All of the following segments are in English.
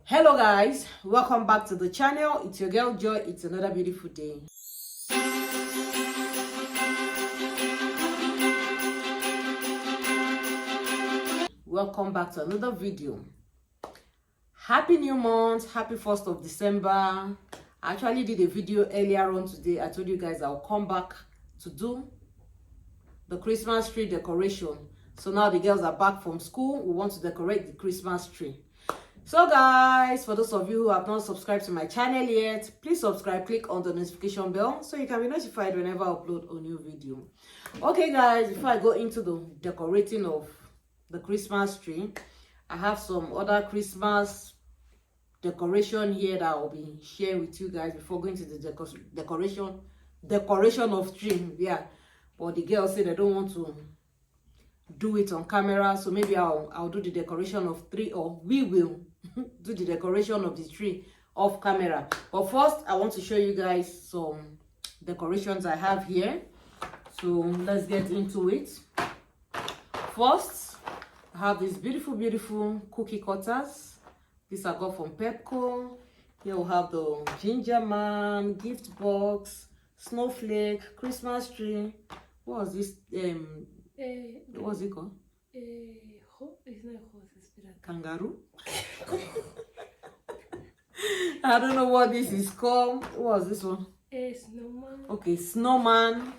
Hello guys, welcome back to the channel. It's your girl Joy. It's another beautiful day. Welcome back to another video. Happy new month, happy 1st of December. I actually did a video earlier on today. I told you guys I'll come back to do the Christmas tree decoration. So now the girls are back from school. We want to decorate the Christmas tree. So guys, for those of you who have not subscribed to my channel yet, please subscribe, click on the notification bell so you can be notified whenever I upload a new video. Okay guys, before I go into the decorating of the Christmas tree, I have some other Christmas decoration here that I'll be sharing with you guys before going to the decoration of tree. Yeah, but the girls say they don't want to do it on camera, so maybe I'll do the decoration of tree, or we will do the decoration of the tree off camera. But first I want to show you guys some decorations I have here, so let's get into it. First, I have these beautiful cookie cutters. These I got from Pepco. Here we have the ginger man, gift box, snowflake, Christmas tree. What was this? What's it called? It's not horse, it's kangaroo. I don't know what this is called. What was this one? Snowman. Okay, snowman.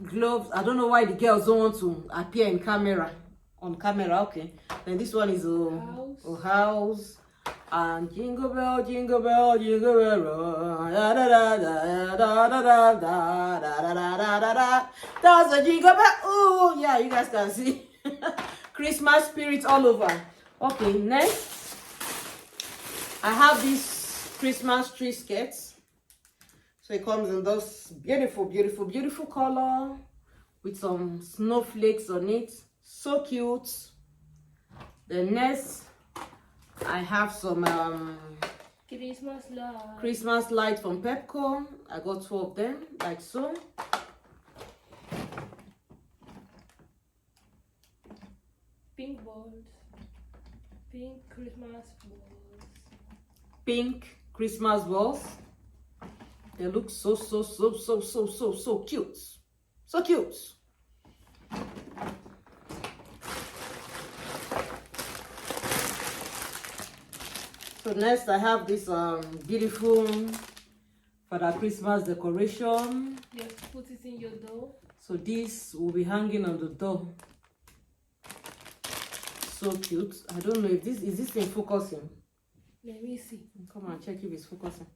Gloves. I don't know why the girls don't want to appear in camera. On camera, okay. Then this one is a house. And jingle bell, jingle bell, jingle bell, da da da da da da da da da da da da. That's a jingle bell. Oh yeah, you guys can see Christmas spirit all over. Okay, next I have this Christmas tree skirts. So it comes in those beautiful color with some snowflakes on it. So cute. The next I have some Christmas light from Pepco. I got 2 of them, like so. Pink balls. Pink Christmas balls. Pink Christmas balls. They look so cute. So cute. So next I have this beautiful Father Christmas decoration. Just put it in your door. So this will be hanging on the door. So cute. I don't know if this thing focusing. Let me see. Come on, check if it's focusing.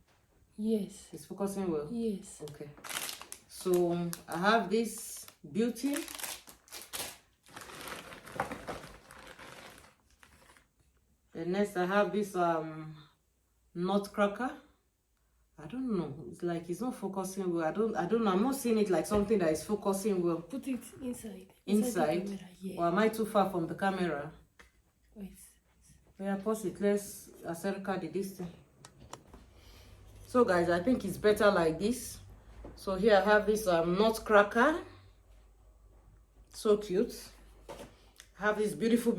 Yes. It's focusing well? Yes. Okay. So I have this beauty. And next I have this nutcracker. I don't know. It's like it's not focusing well. I don't know. I'm not seeing it like something that is focusing well. Put it inside. Inside? The camera, yeah. Or am I too far from the camera? Wait. Yeah, pause it. Let's acerca the distance. So guys, I think it's better like this. So here I have this nutcracker. So cute. I have this beautiful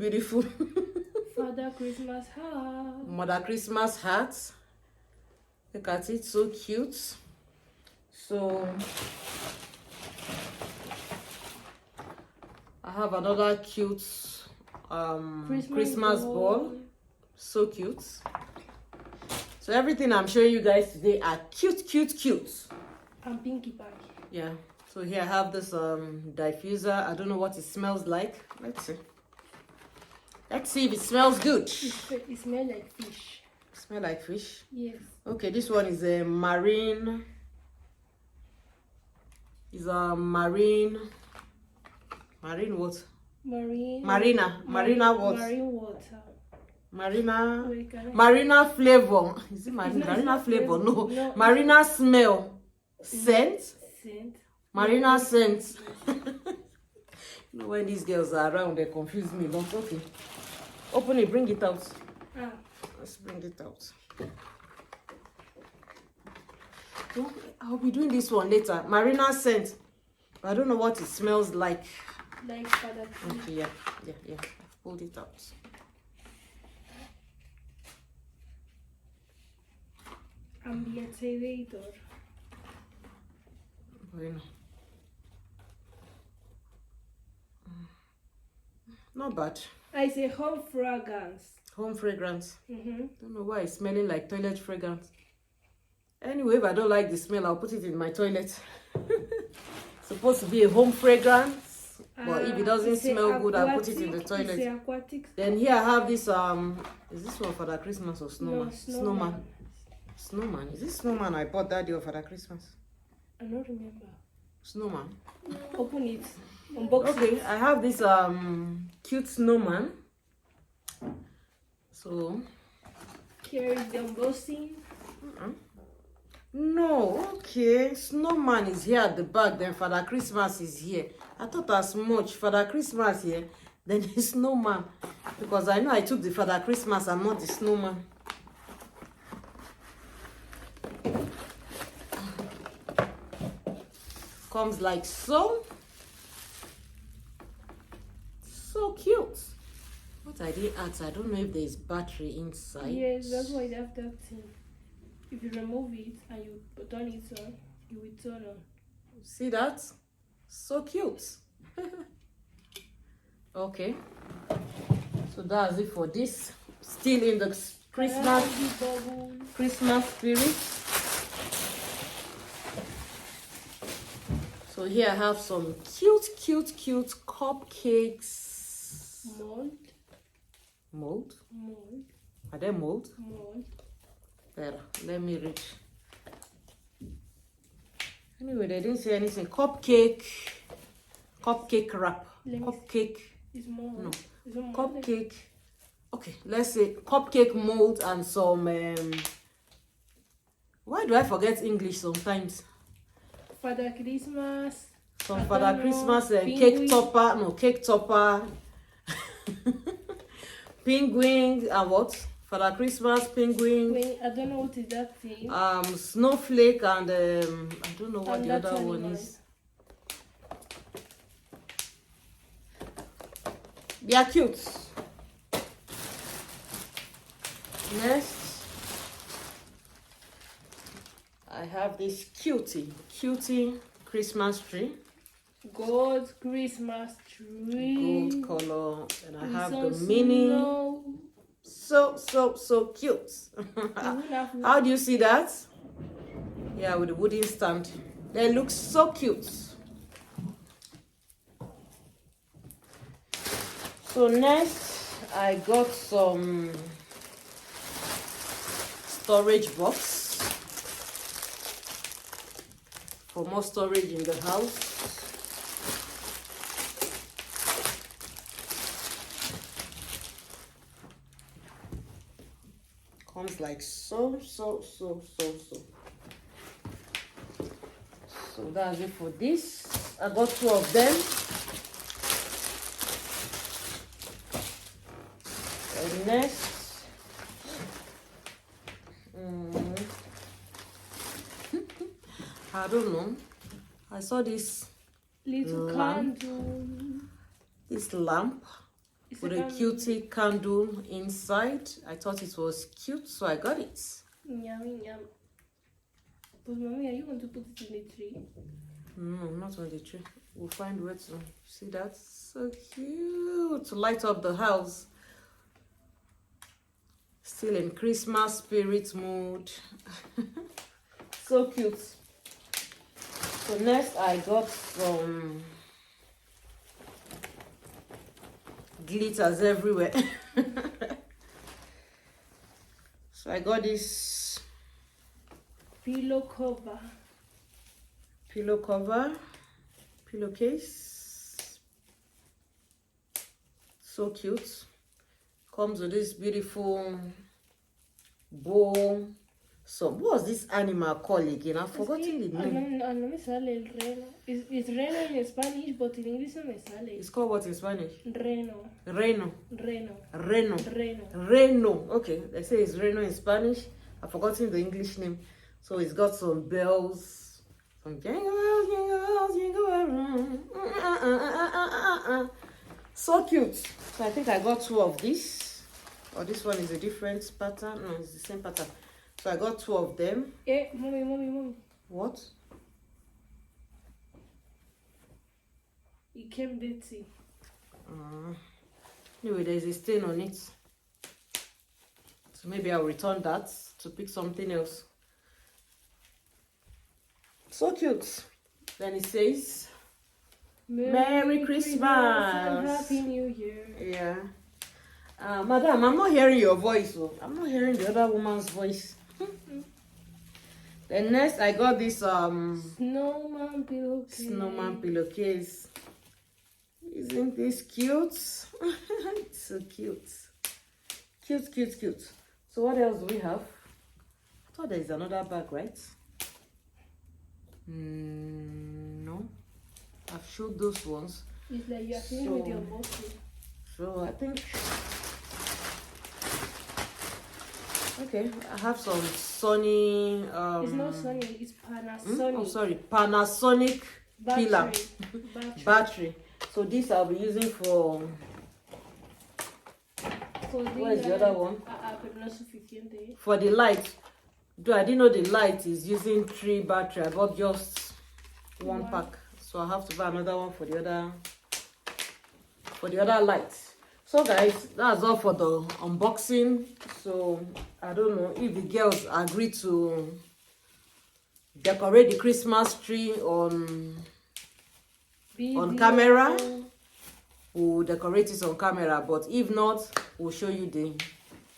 Father Christmas hat. Mother Christmas hat. Look at it, so cute. So I have another cute Christmas ball. So cute. So everything I'm showing you guys today are cute. And pinky pie. Yeah. So here I have this diffuser. I don't know what it smells like. Let's see. Let's see if it smells good. It smells like fish. Smell like fish? Yes. Okay, this one is a marine. Is a marine what? Marina what? Marine water. Marina flavor. Is it marina flavor? No. Marina smell. Scent. Marina scent. You know, when these girls are around, they confuse me. Don't. Okay. Open it, bring it out. Let's bring it out. I'll be doing this one later. Marina scent. I don't know what it smells like. Like Father Christmas. Okay, yeah. I've pulled it out. Ambientator. Bueno. Not bad. I say home fragrance. Home fragrance. Mm-hmm. Don't know why it's smelling like toilet fragrance. Anyway, if I don't like the smell, I'll put it in my toilet. Supposed to be a home fragrance, but if it doesn't smell good, I'll put it in the toilet. It's aquatic. Then here I have this is this one for the Christmas or snowman? No, Snowman. Snowman. Is this snowman I bought that day for the Christmas? I don't remember. Snowman. Open it. Unbox Okay, it. I have this cute snowman. So Here is the unboxing. no, okay. Snowman is here at the back, then Father Christmas is here. I thought as much. Father Christmas here, then the snowman. Because I know I took the Father Christmas and not the snowman. Comes like so. So cute. What I did ask, I don't know if there's battery inside. Yes, that's why they have that thing. If you remove it and you turn it on, you will turn on. See that? So cute. Okay. So that's it for this. Still in the Christmas spirit. So here I have some cute cupcakes. Mold. Mold? Mold. Are they mold? Mold. There, let me read. Anyway, they didn't say anything. Cupcake wrap. Let me Cupcake. It's mold. No. It's not mold. Cupcake. Okay, let's say cupcake mold and some. Why do I forget English sometimes? Father Christmas. Some I Father don't know, Christmas cake penguin. topper. No, cake topper. Penguin and what? Father Christmas penguin. Wait, I don't know what is that thing. Snowflake and I don't know what And the that other one animal. is. They are cute. Next, I have this cutie Christmas tree, Gold Christmas tree. gold color, and I have So the mini. snow. So cute. How do you see that? Yeah, with the wooden stand. They look so cute. So next, I got some storage box for more storage in the house. Comes like so. So that's it for this. I got 2 of them. And next, I don't know. I saw this Little lamp. candle. This lamp It's with a candle. cutie candle inside. I thought it was cute, so I got it. Yum. But mommy, are you going to put it in the tree? No, not on the tree. We'll find where to. See that? So cute. To light up the house. Still in Christmas spirit mood. So cute. So next I got some glitters everywhere. So I got this Pillow cover. pillowcase. So cute. Comes with this beautiful bowl. So what was this animal called again? I've forgotten the name. No me sale el reno. It's reno in Spanish, but in English no me sale. It's called what in Spanish? Reno. Reno. Reno. Okay, they say it's Reno in Spanish. I've forgotten the English name. So it's got some bells. Some jingle bells. So cute. So I think I got 2 of these. Or this one is a different pattern. No, it's the same pattern. So I got 2 of them. Eh, mommy. What? It came dirty. Anyway, there's a stain on it. So maybe I'll return that to pick something else. So cute. Then it says, Merry Christmas and Happy New Year. Yeah. Madam, I'm not hearing your voice. Oh. I'm not hearing the other woman's voice. Then next, I got this Snowman pillowcase. snowman pillowcase. Isn't this cute? It's so cute. Cute. So what else do we have? I thought there is another bag, right? No. I've showed those ones. It's like you're finished with your bottle. So I think, okay, I have some Sony. It's not Sony, it's Panasonic. Oh, sorry, Panasonic pillar battery. So this I'll be using for. Where is the other one? For the light. Though I didn't know the light is using 3 battery. I got just 1 pack. So I have to buy another one for the other light. So guys, that's all for the unboxing. So I don't know if the girls agree to decorate the Christmas tree on camera. We'll decorate it on camera, but if not, we'll show you the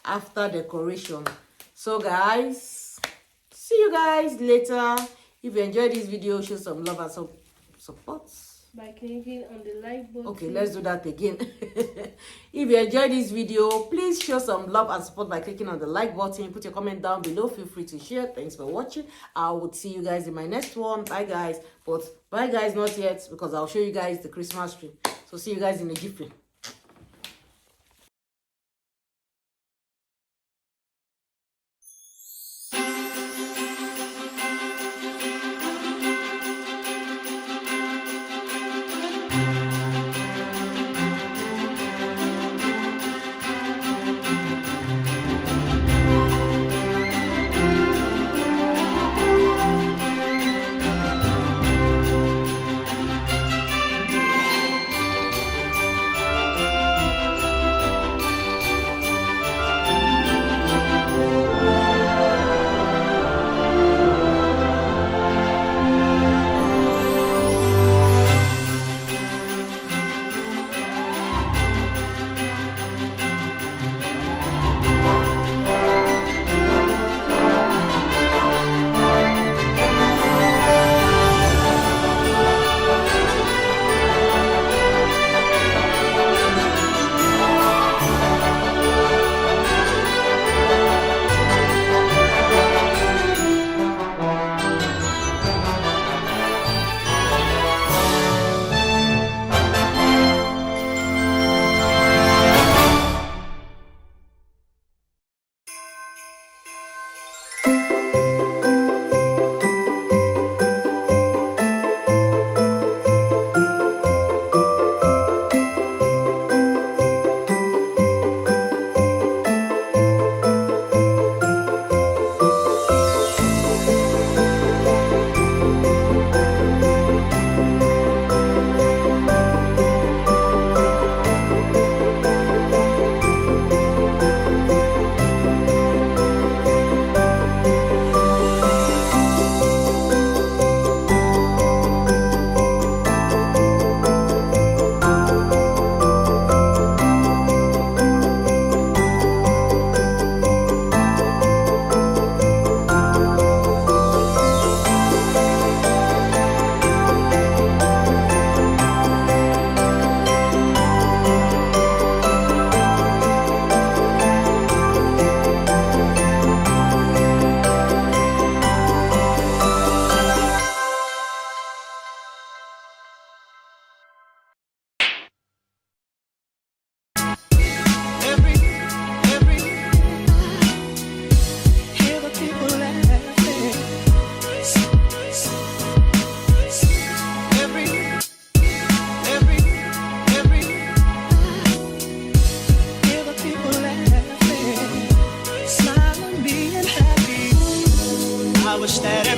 after decoration. So guys, see you guys later. If you enjoyed this video, show some love and support by clicking on the like button. Okay, let's do that again. If you enjoyed this video, please show some love and support by clicking on the like button. Put your comment down below. Feel free to share. Thanks for watching. I will see you guys in my next one. Bye guys. But bye guys, not yet, because I'll show you guys the Christmas tree. So see you guys in a jiffy. wish that